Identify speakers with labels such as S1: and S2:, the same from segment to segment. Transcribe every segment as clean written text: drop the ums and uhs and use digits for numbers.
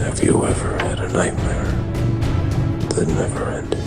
S1: Have you ever had a nightmare that never ended?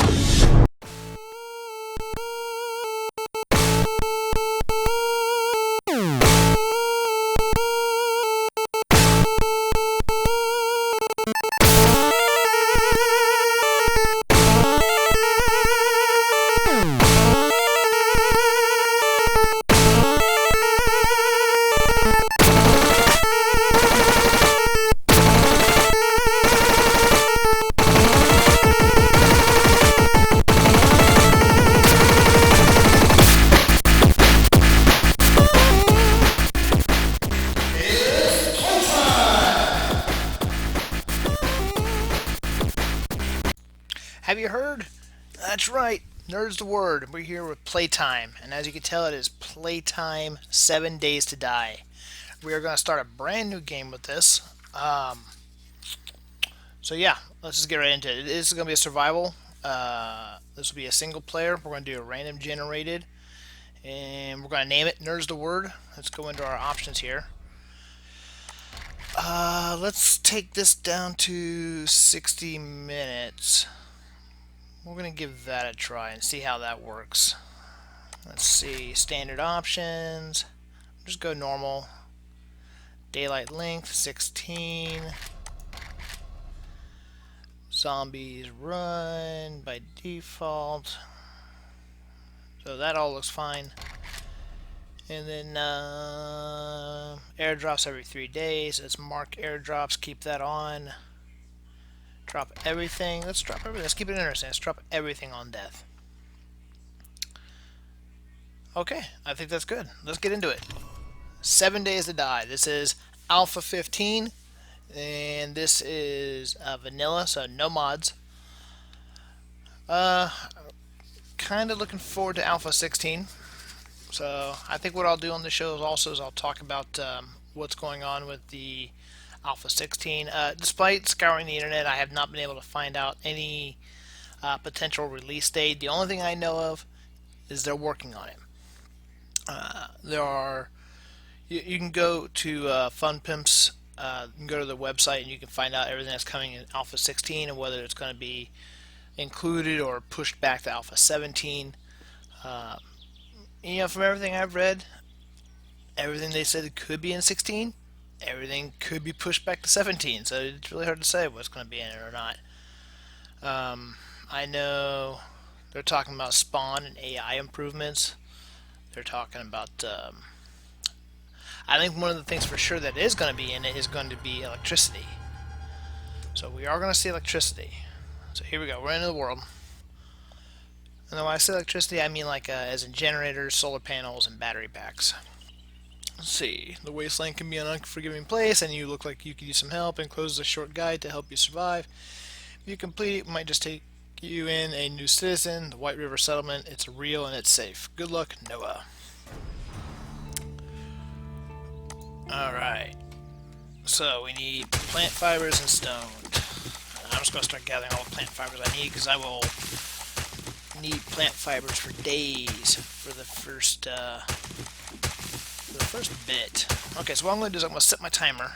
S2: Have you heard? That's right. Nerd's the word. We're here with Playtime. And as you can tell, it is Playtime 7 Days to Die. We are going to start a brand new game with this. So yeah, let's just get right into it. This is going to be a survival. This will be a single player. We're going to do a random generated. And we're going to name it Nerd's the word. Let's go into our options here. Let's take this down to 60 minutes. We're going to give that a try and see how that works. Let's see, standard options. Just go normal. Daylight length 16. Zombies run by default. So that all looks fine. And then airdrops every 3 days. Let's mark airdrops, keep that on. Drop everything. Let's drop everything. Let's keep it interesting. Let's drop everything on death. Okay, I think that's good. Let's get into it. 7 Days to Die. This is Alpha 15, and this is vanilla, so no mods. Kind of looking forward to Alpha 16. So I think what I'll do on the show is I'll talk about what's going on with the Alpha 16. Despite scouring the internet, I have not been able to find out any potential release date. The only thing I know of is they're working on it. You can go to Fun Pimps, you can go to the website and you can find out everything that's coming in Alpha 16 and whether it's going to be included or pushed back to Alpha 17. From everything I've read, everything they said it could be in 16. Everything could be pushed back to 17, so it's really hard to say what's going to be in it or not. I know they're talking about spawn and AI improvements. They're talking about, I think one of the things for sure that is going to be in it is going to be electricity. So we are going to see electricity. So here we go, we're into the world. And when I say electricity, I mean like as in generators, solar panels, and battery packs. Let's see, the wasteland can be an unforgiving place and you look like you could use some help. Encloses a short guide to help you survive. If you complete it, might just take you in a new citizen. The White River Settlement, it's real and it's safe. Good luck, Noah. Alright, so we need plant fibers and stone. I'm just going to start gathering all the plant fibers I need because I will need plant fibers for days for the first bit. Okay, so what I'm going to do is I'm going to set my timer.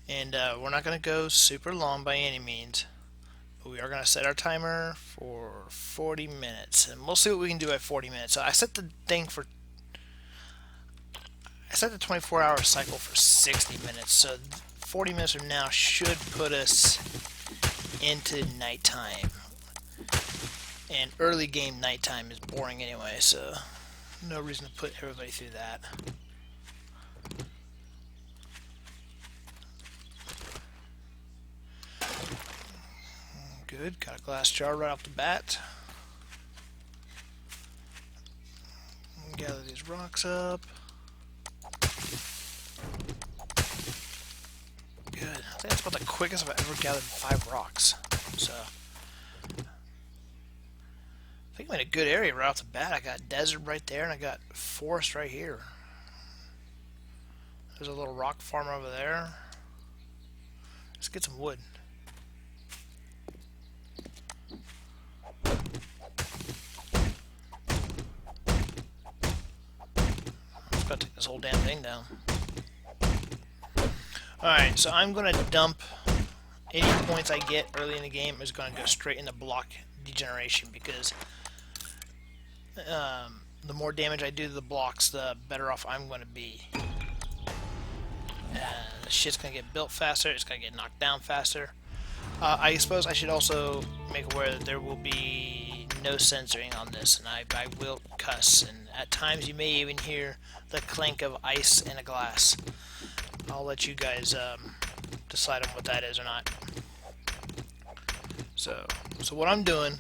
S2: And we're not going to go super long by any means. But we are going to set our timer for 40 minutes. And we'll see what we can do at 40 minutes. So I set the 24-hour cycle for 60 minutes. So 40 minutes from now should put us into nighttime. And early game nighttime is boring anyway, so no reason to put everybody through that. Good, got a glass jar right off the bat. Gather these rocks up. Good, I think that's about the quickest I've ever gathered 5 rocks. So I think I'm in a good area right off the bat. I got desert right there and I got forest right here. There's a little rock farm over there. Let's get some wood. I'm just gonna take this whole damn thing down. Alright, so I'm going to dump any points I get early in the game is going to go straight into block degeneration, because the more damage I do to the blocks, the better off I'm going to be. The shit's going to get built faster, it's going to get knocked down faster. I suppose I should also make aware that there will be no censoring on this, and I will cuss, and at times you may even hear the clink of ice in a glass. I'll let you guys decide on what that is or not. So what I'm doing,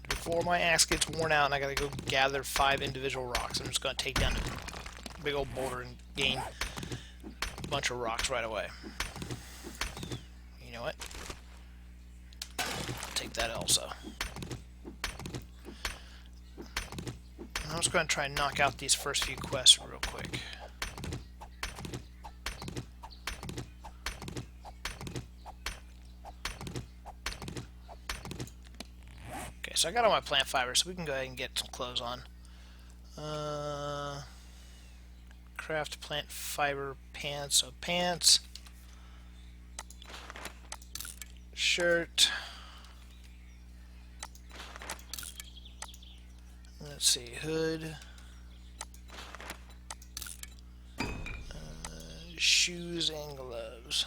S2: before my axe gets worn out and I gotta go gather 5 individual rocks, I'm just gonna take down a big old boulder and gain a bunch of rocks right away. You know what? I'll take that also. I'm just gonna try and knock out these first few quests real quick. So I got all my plant fiber, so we can go ahead and get some clothes on. Craft plant fiber pants. So pants, shirt. Let's see, hood, shoes and gloves.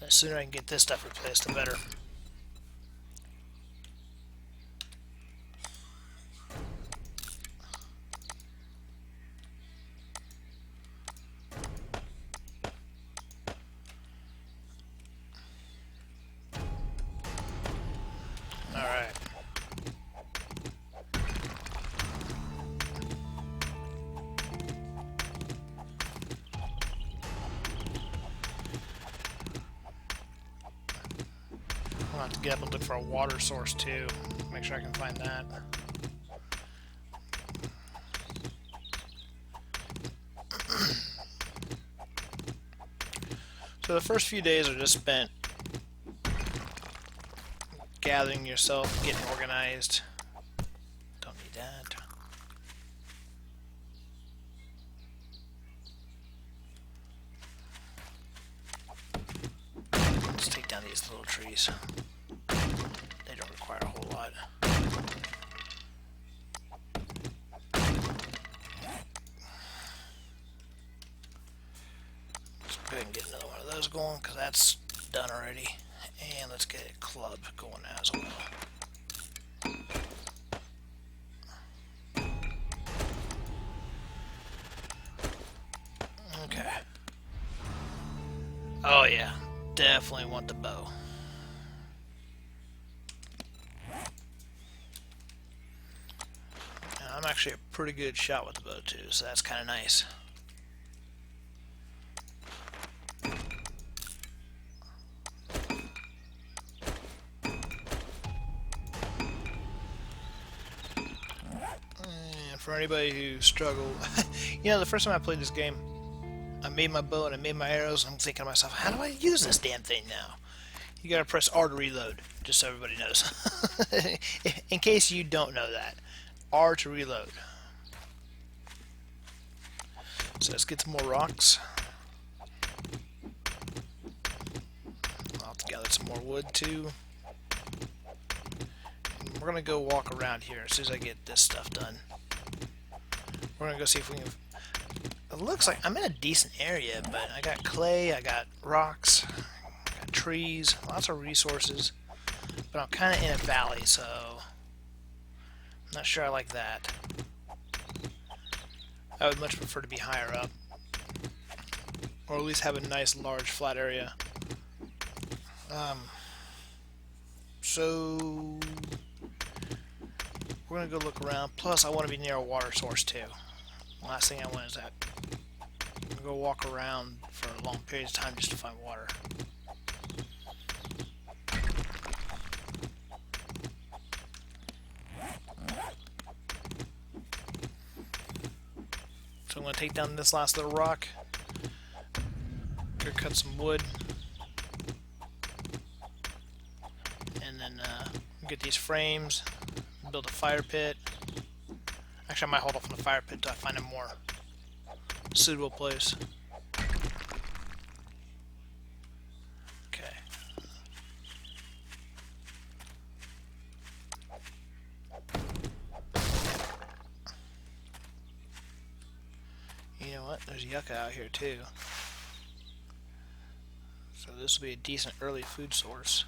S2: The sooner I can get this stuff replaced, the better. Alright. I'll have to get up and look for a water source too. Make sure I can find that. So the first few days are just spent gathering yourself, getting organized. Don't need that. Let's take down these little trees. They don't require a whole lot. Let's go ahead and get another one of those going, because that's done already. And let's get a club going as well. Okay. Oh yeah, definitely want the bow. Now, I'm actually a pretty good shot with the bow too, so that's kind of nice. For anybody who struggled, you know, the first time I played this game, I made my bow and I made my arrows, and I'm thinking to myself, how do I use this damn thing now? You gotta press R to reload, just so everybody knows. In case you don't know that. R to reload. So let's get some more rocks. I'll have to gather some more wood too. And we're gonna go walk around here as soon as I get this stuff done. We're gonna go see if we can. It looks like I'm in a decent area, but I got clay, I got rocks, I got trees, lots of resources. But I'm kind of in a valley, so I'm not sure I like that. I would much prefer to be higher up, or at least have a nice, large, flat area. So we're gonna go look around. Plus, I want to be near a water source too. Last thing I want is that. I'm gonna go walk around for a long period of time just to find water. So I'm gonna take down this last little rock. Go cut some wood. And then get these frames. Build a fire pit. Actually, I might hold off on the fire pit until I find more suitable place. Okay. You know what? There's yucca out here too. So this will be a decent early food source.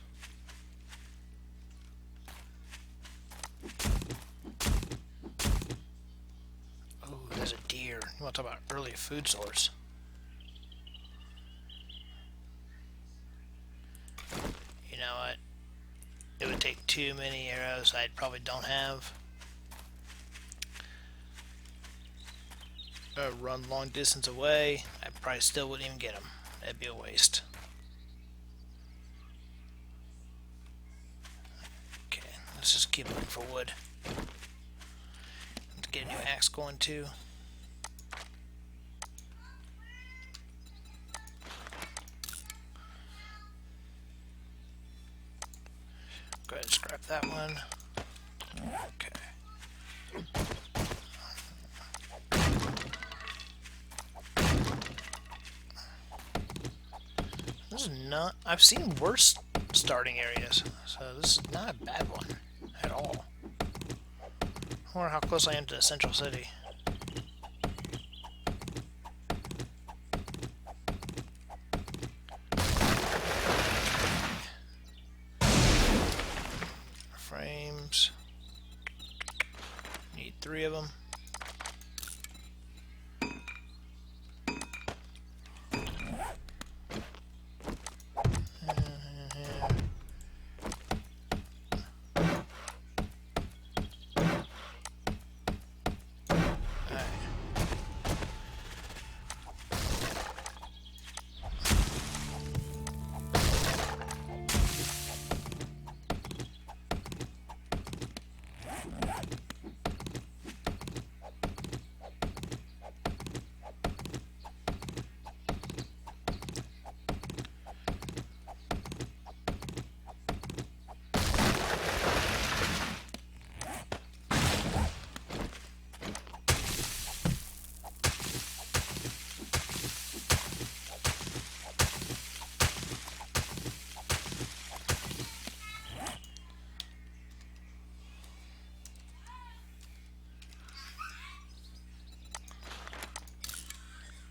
S2: Oh, there's a deer. You want to talk about early food source? You know what? It would take too many arrows I probably don't have. Run long distance away. I probably still wouldn't even get them. That'd be a waste. Okay, let's just keep looking for wood. Let's get a new axe going too. Go ahead and scrap that one. Okay. This is not... I've seen worse starting areas, so this is not a bad one at all. I wonder how close I am to the central city. Frames. Need 3 of them.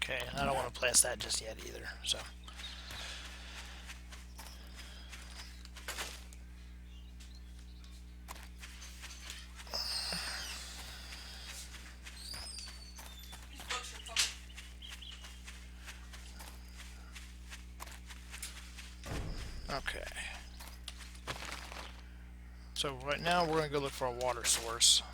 S2: Okay, I don't want to place that just yet either, so. Okay. So right now we're going to go look for a water source.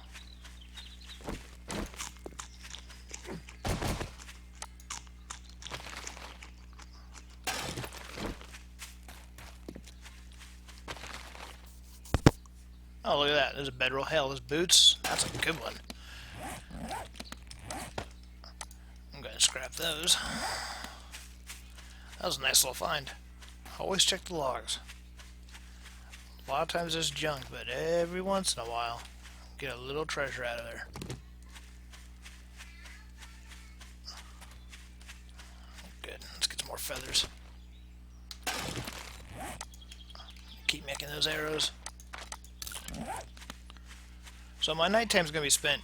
S2: Oh, look at that. There's a bedroll. Hell, those boots. That's a good one. I'm going to scrap those. That was a nice little find. Always check the logs. A lot of times there's junk, but every once in a while, get a little treasure out of there. Good. Let's get some more feathers. Keep making those arrows. So my nighttime's going to be spent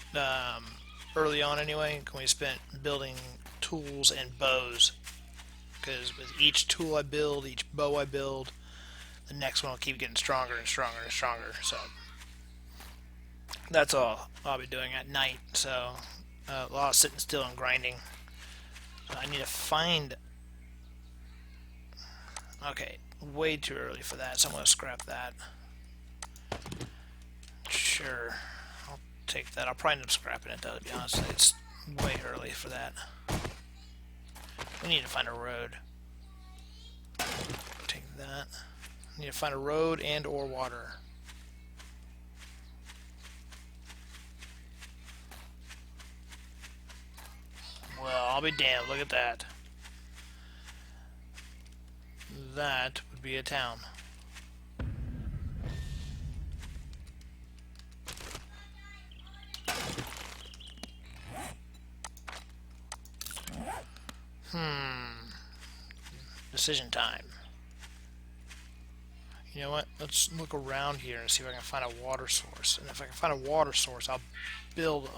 S2: early on anyway. Going to be spent building tools and bows. Because with each tool I build, each bow I build, the next one will keep getting stronger and stronger and stronger. So that's all I'll be doing at night. So a lot of sitting still and grinding. So I need to find... Okay, way too early for that, so I'm going to scrap that. Sure, I'll take that. I'll probably end up scrapping it though, to be honest. It's way early for that. We need to find a road. Take that. Need to find a road and or water. Well, I'll be damned. Look at that. That would be a town. Decision time. You know what? Let's look around here and see if I can find a water source. And if I can find a water source, I'll build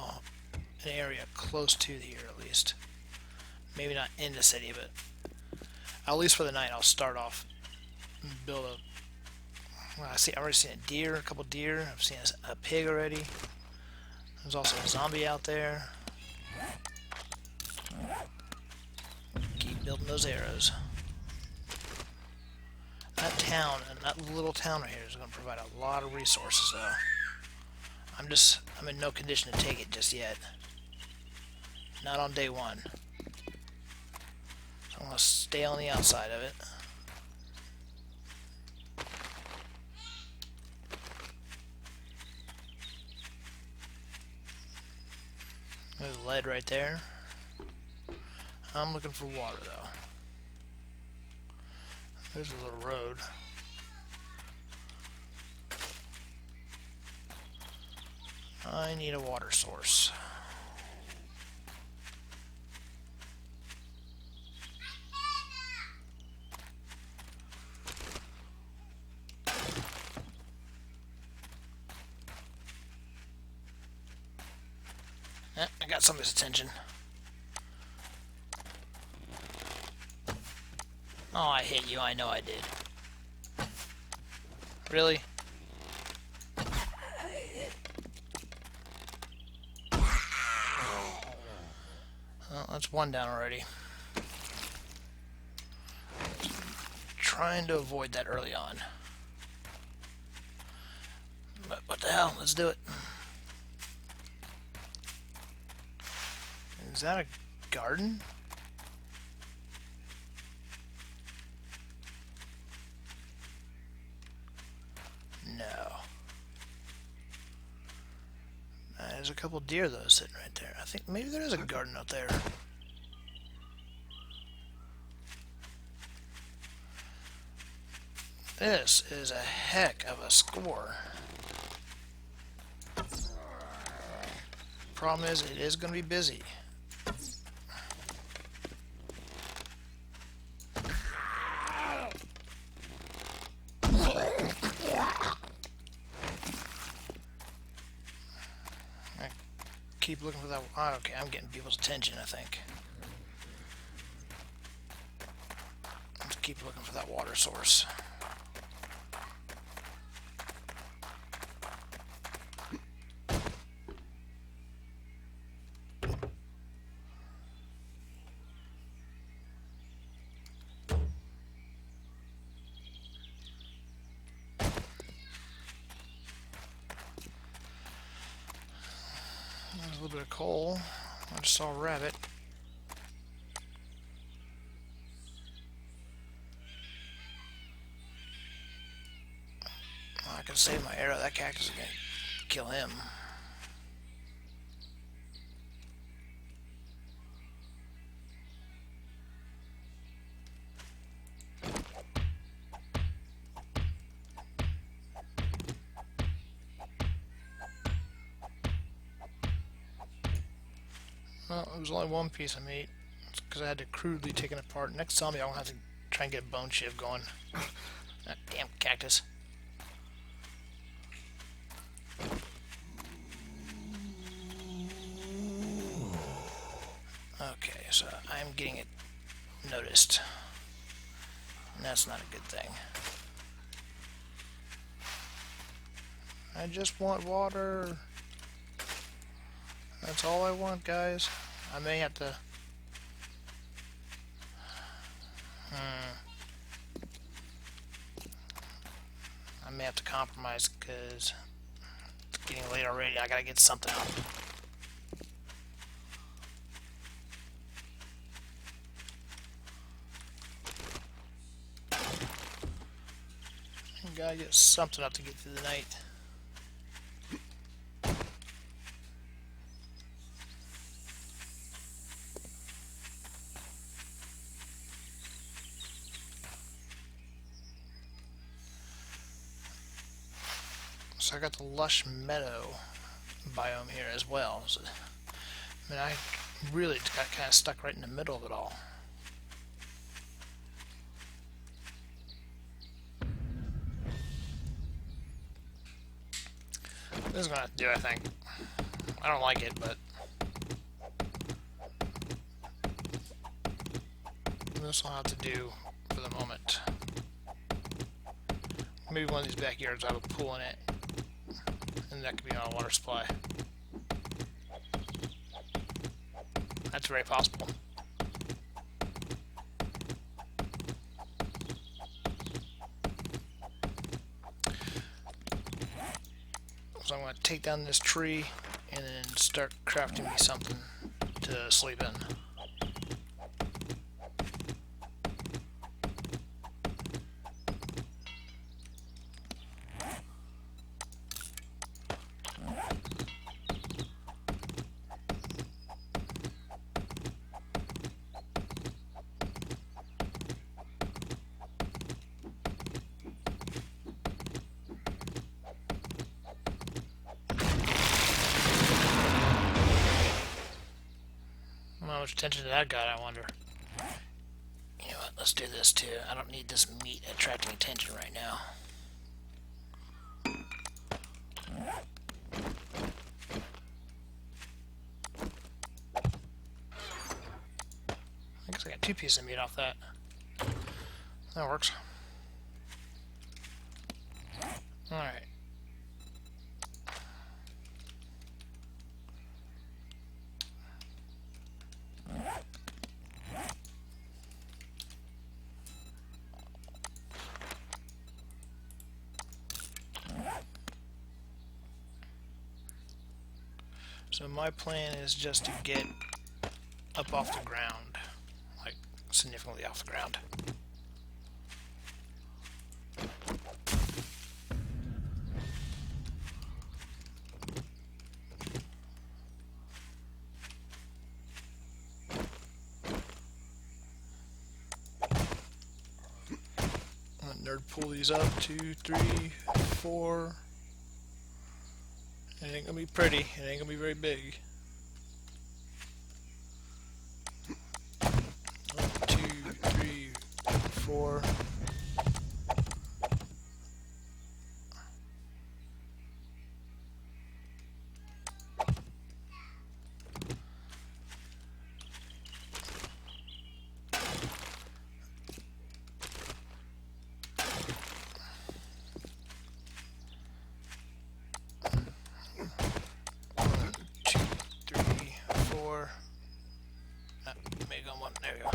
S2: an area close to here at least. Maybe not in the city, but at least for the night, I'll start off and build a. Well, I've already seen a deer, a couple deer. I've seen a pig already. There's also a zombie out there. Keep building those arrows. That town, and that little town right here is going to provide a lot of resources, though. I'm in no condition to take it just yet. Not on day one. So I'm going to stay on the outside of it. There's lead right there. I'm looking for water, though. There's a little road. I need a water source. I got somebody's attention. Oh, I hit you. I know I did. Really? Well, that's one down already. Trying to avoid that early on. But what the hell? Let's do it. Is that a garden? No. There's a couple deer though sitting right there. I think maybe there is a garden out there. This is a heck of a score. Problem is, it is going to be busy. Keep looking for that. Oh, okay, I'm getting people's attention, I think. Let's keep looking for that water source. There's a little bit of coal. I just saw a rabbit. I can save my arrow. That cactus is going to kill him. Well, it was only one piece of meat. It's because I had to crudely take it apart. Next zombie, I'm going to have to try and get a bone shiv going. That damn cactus. Okay, so I'm getting it noticed. And that's not a good thing. I just want water. That's all I want, guys. I may have to... I may have to compromise because it's getting late already. I gotta get something out. Gotta get something up to get through the night. So I got the lush meadow biome here as well. So, I mean, I really got kind of stuck right in the middle of it all. This is gonna have to do, I think. I don't like it, but this will have to do for the moment. Maybe one of these backyards will have a pool in it, and that could be on a water supply. That's very possible. So I'm going to take down this tree and then start crafting me something to sleep in. How much attention did that got, I wonder? You know what, let's do this too. I don't need this meat attracting attention right now. I guess I got 2 pieces of meat off that. That works. Alright. So my plan is just to get up off the ground, like significantly off the ground. I'm gonna nerd pull these up, 2, 3, 4. It ain't gonna be pretty, it ain't gonna be very big. 1, 2, 3, 4. Maybe on one. There we go.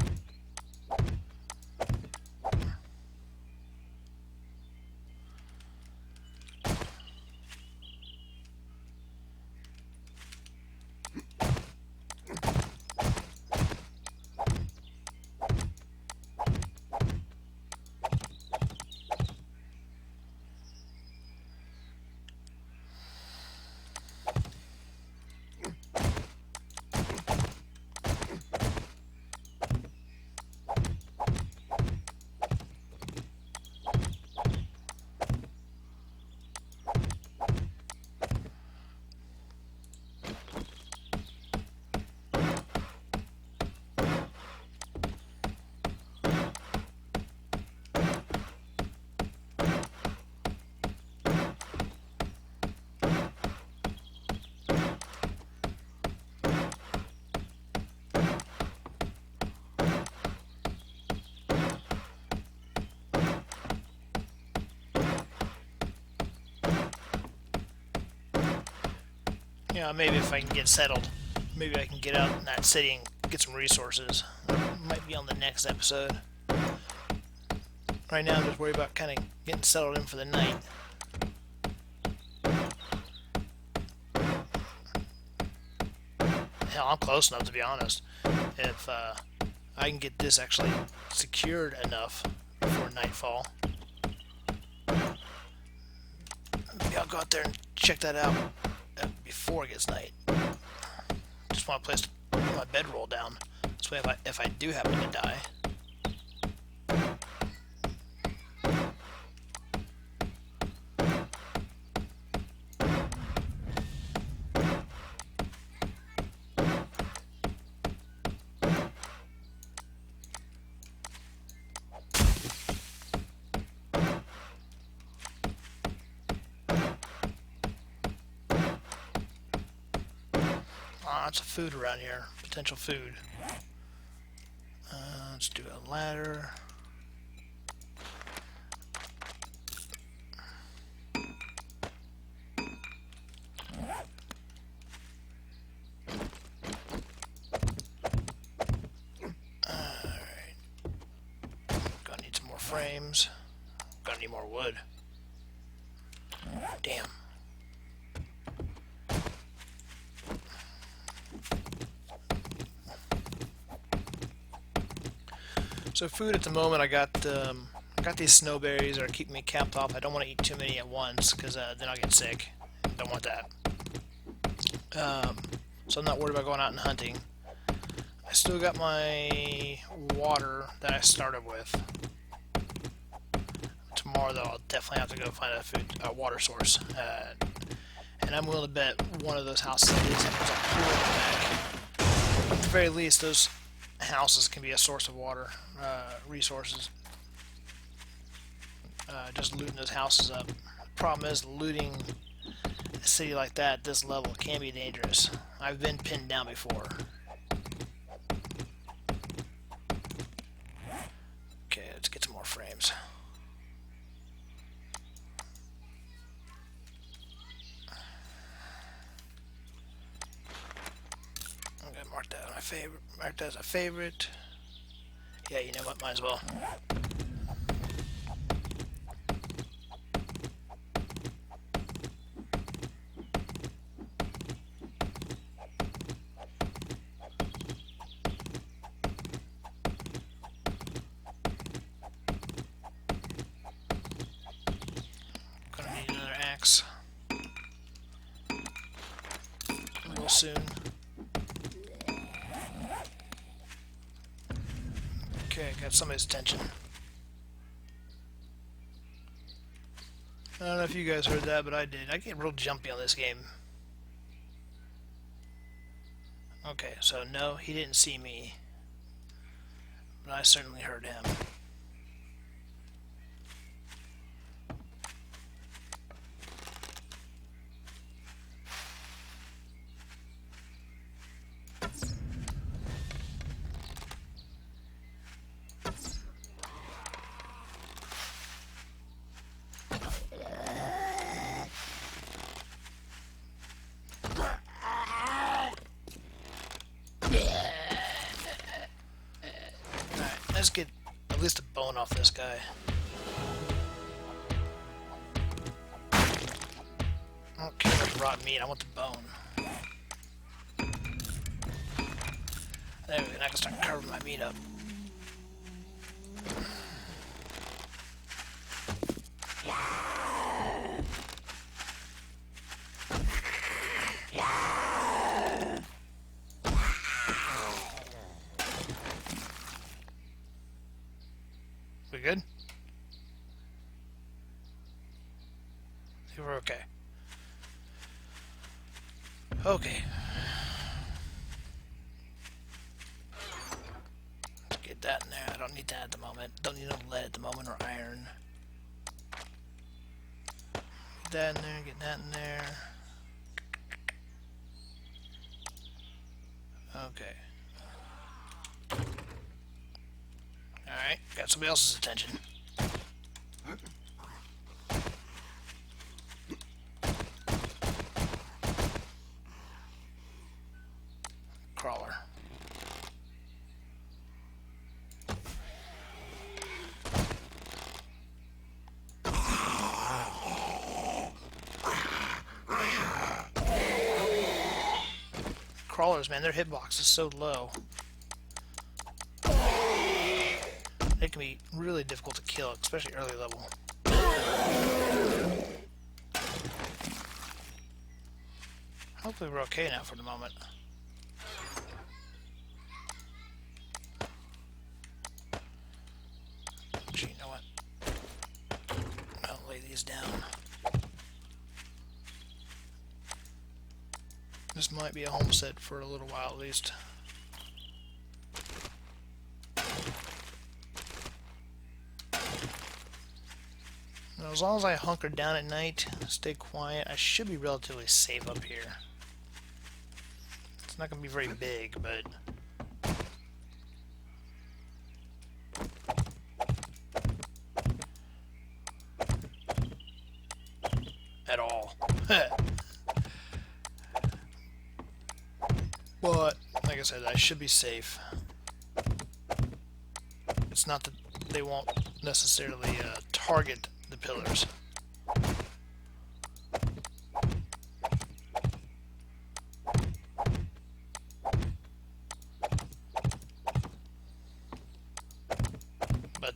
S2: You know, maybe if I can get settled, maybe I can get out in that city and get some resources. Might be on the next episode. Right now, I'm just worried about kind of getting settled in for the night. Hell, I'm close enough, to be honest. If I can get this actually secured enough before nightfall, maybe I'll go out there and check that out before it gets night. Just want a place to put my bedroll down. This way, if I do happen to die, lots of food around here. Potential food. Let's do a ladder. Alright. Gonna need some more frames. Gonna need more wood. Damn. So food at the moment, I got these snowberries that are keeping me capped off. I don't want to eat too many at once because then I'll get sick. Don't want that. So I'm not worried about going out and hunting. I still got my water that I started with. Tomorrow though, I'll definitely have to go find a water source. And I'm willing to bet one of those houses is there's a pool in the back. At the very least, those houses can be a source of water, resources. Just looting those houses up. Problem is, looting a city like that at this level can be dangerous. I've been pinned down before. Okay, let's get some more frames. I'm gonna mark that as my favorite. Mark that as a favorite. Yeah, you know what? Might as well. Gonna need another axe real soon. Okay, got somebody's attention. I don't know if you guys heard that, but I did. I get real jumpy on this game. Okay, so no, he didn't see me. But I certainly heard him. Let's get at least a bone off this guy. I don't care about the raw meat, I want the bone. There we go, now I can start carving my meat up. We good? I think we're okay. Okay. Let's get that in there. I don't need that at the moment. Don't need no lead at the moment or iron. Get that in there, get that in there. Okay. Alright, got somebody else's attention. Crawler. Crawlers, man, their hitbox is so low. It can be really difficult to kill, especially early level. Hopefully we're okay now for the moment. Actually, you know what? I'll lay these down. This might be a homestead for a little while at least. Now, as long as I hunker down at night, stay quiet, I should be relatively safe up here. It's not going to be very big, but... at all. But, like I said, I should be safe. It's not that they won't necessarily target the pillars. But,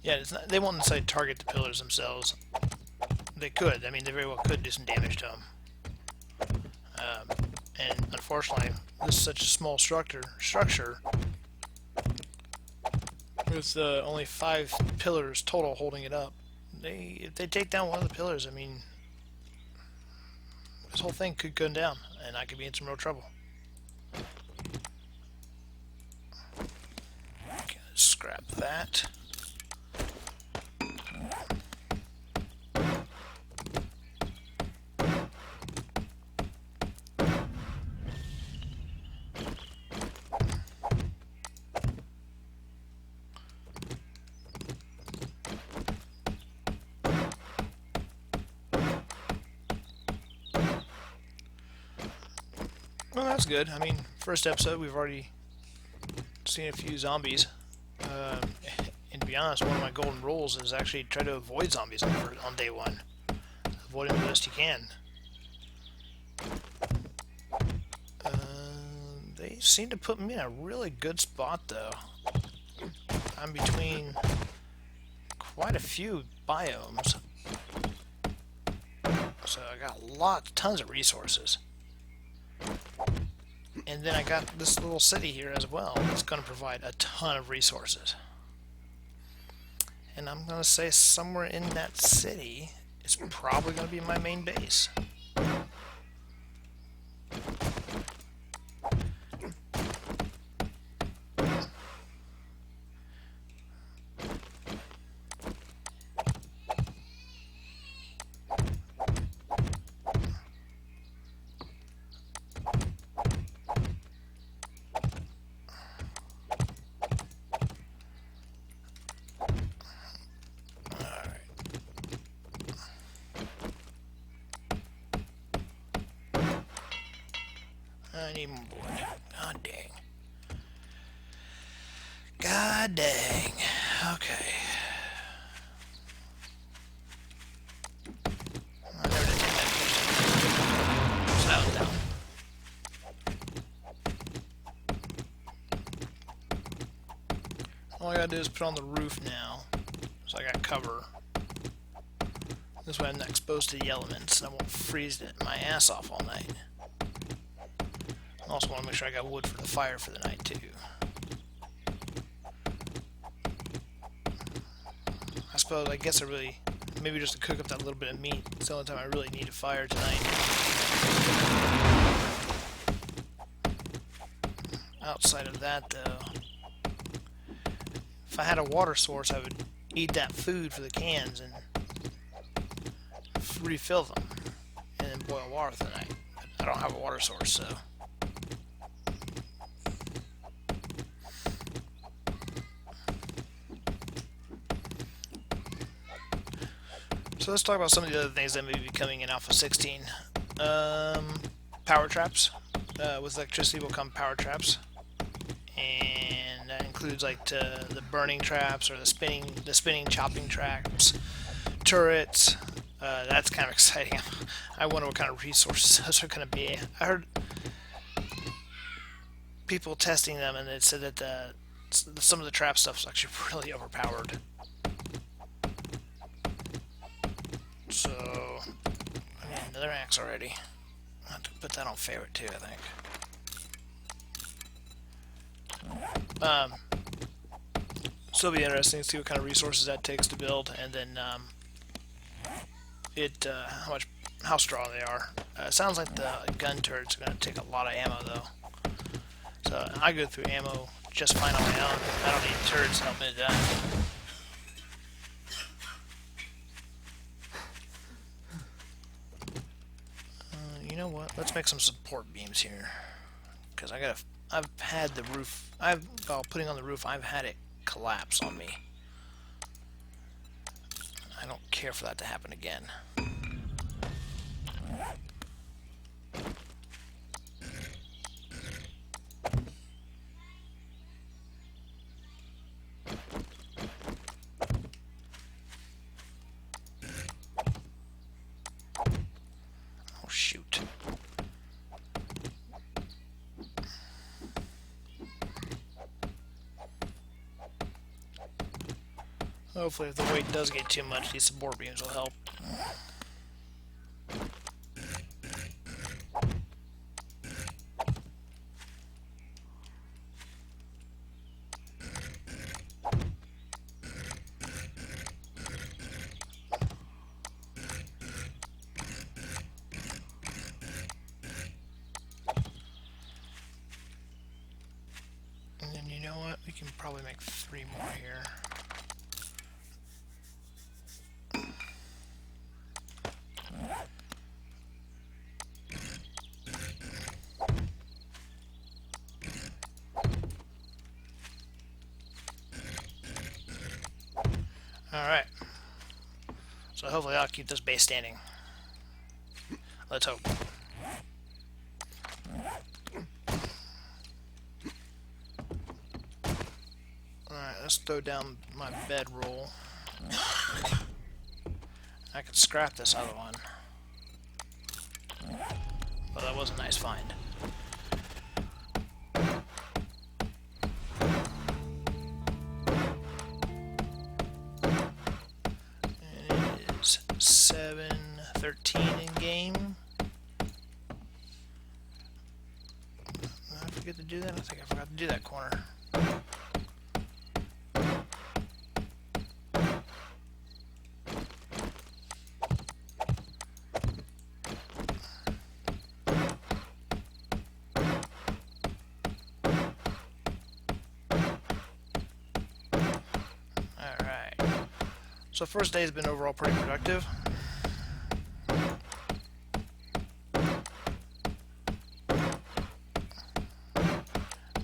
S2: yeah, it's not, they won't necessarily target the pillars themselves. They could. I mean, they very well could do some damage to them. And unfortunately, this is such a small structure with only 5 pillars total holding it up. If they take down one of the pillars, I mean, this whole thing could go down, and I could be in some real trouble. Okay, scrap that. Well, that's good. I mean, first episode, we've already seen a few zombies. And to be honest, one of my golden rules is actually try to avoid zombies on day 1. Avoid them the best you can. They seem to put me in a really good spot, though. I'm between quite a few biomes. So I got tons of resources. And then I got this little city here as well. It's going to provide a ton of resources. And I'm going to say somewhere in that city is probably going to be my main base. I need more wood. God dang. God dang. Okay. I never did take that first. So that was down. All I gotta do is put on the roof now. So I got cover. This way I'm not exposed to the elements and I won't freeze my ass off all night. I also want to make sure I got wood for the fire for the night too. I guess I really, maybe just to cook up that little bit of meat. It's the only time I really need a fire tonight. Outside of that though, if I had a water source I would eat that food for the cans and refill them and then boil water for the night. But I don't have a water source, so... So let's talk about some of the other things that may be coming in Alpha 16. Power traps. With electricity will come power traps, and that includes like the burning traps or the spinning chopping traps, turrets. That's kind of exciting. I wonder what kind of resources those are going to be. I heard people testing them, and it said that some of the trap stuff is actually really overpowered. So, I need another axe already. I'll have to put that on favorite too, I think. So it'll be interesting to see what kind of resources that takes to build, and then how strong they are. It sounds like the gun turrets are going to take a lot of ammo though. So I go through ammo just fine on my own. I don't need turrets to help me to die. you know what? Let's make some support beams here. Because I've had the roof, while putting on the roof, I've had it collapse on me. I don't care for that to happen again. Oh, shoot. Hopefully if the weight does get too much, these support beams will help. And then you know what? We can probably make 3 more here. Alright. So hopefully I'll keep this base standing. Let's hope. Alright, let's throw down my bedroll. I could scrap this other one. Well, that was a nice find. It is 7:13 in game. Did I forget to do that? I think I forgot to do that corner. So first day has been overall pretty productive.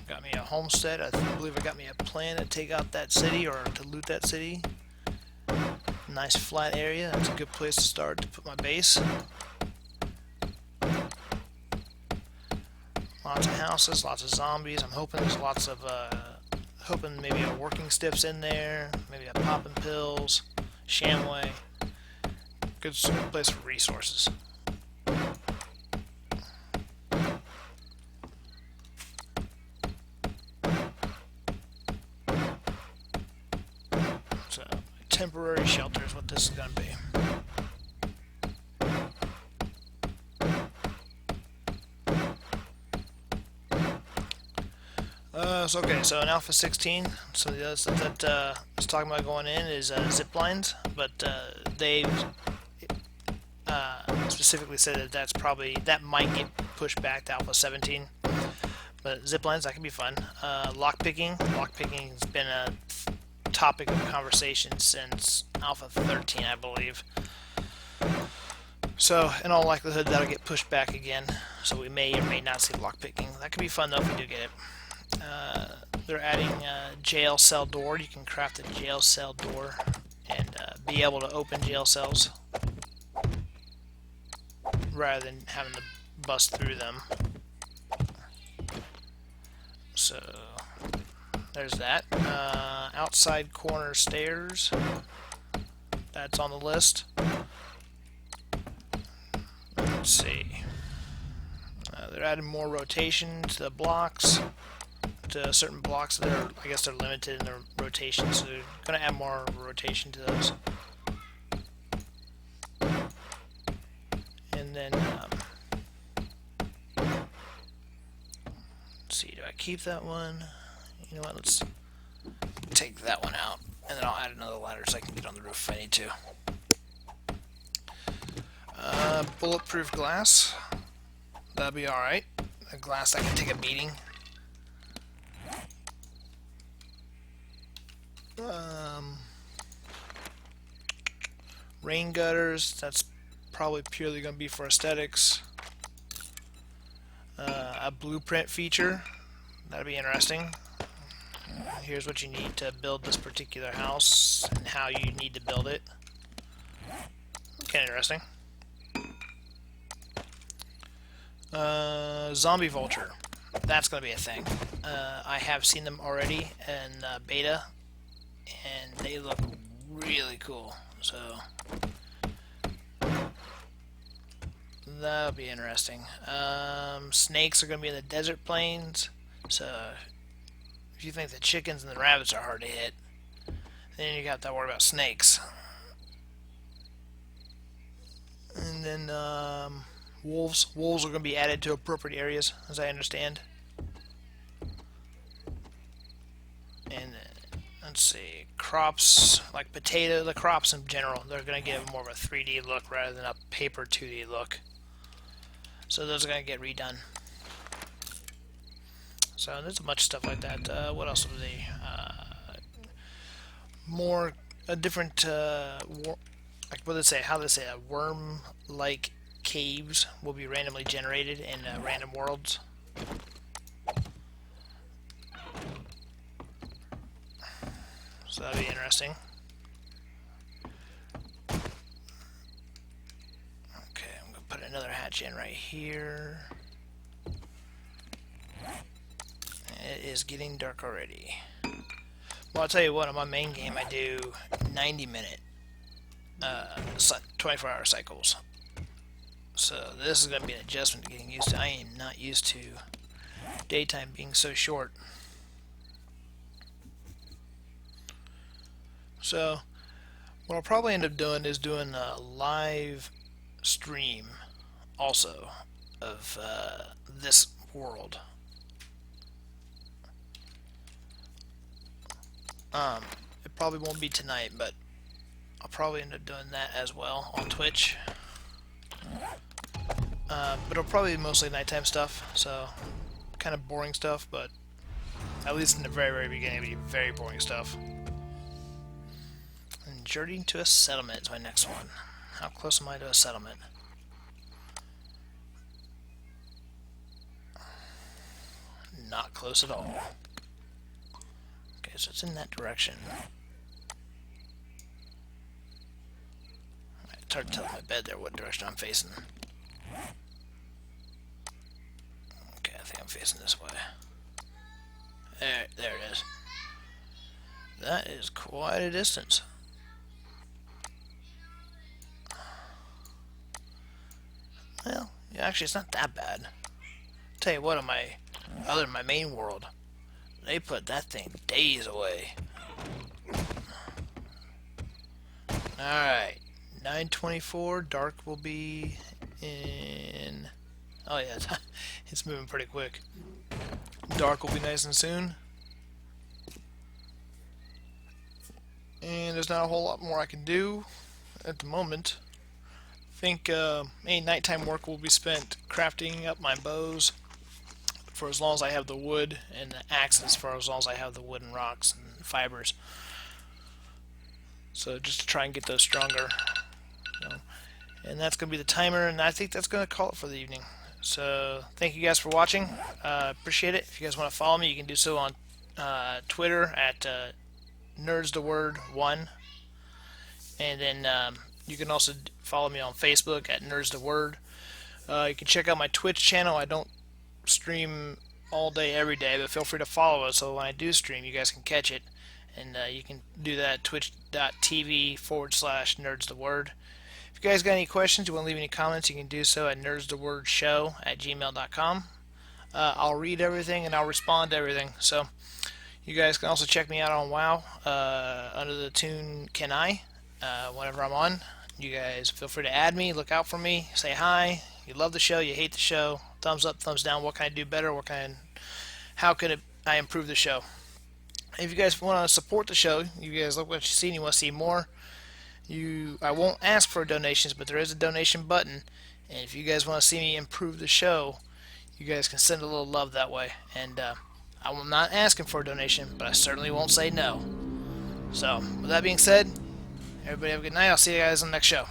S2: Got me a homestead. I believe I got me a plan to take out that city or to loot that city. Nice flat area. That's a good place to start to put my base. Lots of houses, lots of zombies. I'm hoping there's lots of hoping maybe a working stiff's in there, maybe a popping pills, shamway. Good place for resources. So, a temporary shelter is what this is going to be. So in Alpha 16, so the other stuff that I was talking about going in is zip lines, but they've specifically said that that might get pushed back to Alpha 17. But zip lines, that can be fun. Lockpicking has been a topic of conversation since Alpha 13, I believe. So in all likelihood, that'll get pushed back again. So we may or may not see lockpicking. That could be fun though if we do get it. They're adding a jail cell door. You can craft a jail cell door and be able to open jail cells rather than having to bust through them. So there's that. Outside corner stairs. That's on the list. Let's see. They're adding more rotation to the blocks. To certain blocks that are, I guess they're limited in their rotation, so they're going to add more rotation to those. And then, let's see, do I keep that one? You know what, let's take that one out, and then I'll add another ladder so I can get on the roof if I need to. Bulletproof glass, that'll be alright. A glass that can take a beating. Rain gutters, that's probably purely going to be for aesthetics. a blueprint feature. That'll be interesting. Here's what you need to build this particular house and how you need to build it. Kind of interesting. Zombie vulture. That's going to be a thing. I have seen them already in beta, and they look really cool. So that'll be interesting. Snakes are going to be in the desert plains. So if you think the chickens and the rabbits are hard to hit, then you got to worry about snakes. And then wolves. Wolves are going to be added to appropriate areas, as I understand. And let's see, crops, like potato, the crops in general, they're going to give more of a 3D look rather than a paper 2D look. So those are going to get redone. So there's a bunch of stuff like that. What else will they? More a different, like what did they say? How did they say? Worm-like caves will be randomly generated in random worlds. So that'll be interesting. Okay, I'm gonna put another hatch in right here. It is getting dark already. Well, I'll tell you what, on my main game I do 90-minute 24-hour cycles. So this is going to be an adjustment to getting used to. I am not used to daytime being so short. So what I'll probably end up doing is doing a live stream also of this world. It probably won't be tonight, but I'll probably end up doing that as well on Twitch. But it'll probably be mostly nighttime stuff, so kind of boring stuff, but at least in the very, very beginning it'll be very boring stuff. And journeying to a settlement is my next one. How close am I to a settlement? Not close at all. Okay, so it's in that direction. It's hard to tell in my bed there what direction I'm facing. Okay, I think I'm facing this way. There it is. That is quite a distance. Well, yeah, actually it's not that bad. Tell you what, on my other than my main world, they put that thing days away. Alright, 9:24, dark will be in... Oh yeah, it's moving pretty quick. Dark will be nice and soon. And there's not a whole lot more I can do at the moment. I think any nighttime work will be spent crafting up my bows for as long as I have the wood, and the axes for as long as I have the wood and rocks and fibers. So just to try and get those stronger. And that's going to be the timer, and I think that's going to call it for the evening. So thank you guys for watching. Appreciate it. If you guys want to follow me, you can do so on Twitter at NerdzTheWord1. And then you can also follow me on Facebook at NerdzTheWord. You can check out my Twitch channel. I don't stream all day every day, but feel free to follow it so when I do stream you guys can catch it. And you can do that at twitch.tv/NerdzTheWord. If you guys got any questions, you want to leave any comments, you can do so at nerdsthewordshow@gmail.com. I'll read everything and I'll respond to everything. So you guys can also check me out on WoW under the tune Can I whenever I'm on. You guys feel free to add me, look out for me, say hi. You love the show, you hate the show, thumbs up, thumbs down. What can I do better? How can I improve the show? If you guys want to support the show, you guys look what you see and you want to see more, I won't ask for donations, but there is a donation button, and if you guys want to see me improve the show, you guys can send a little love that way. And I'm not asking for a donation, but I certainly won't say no. So with that being said, everybody have a good night. I'll see you guys on the next show.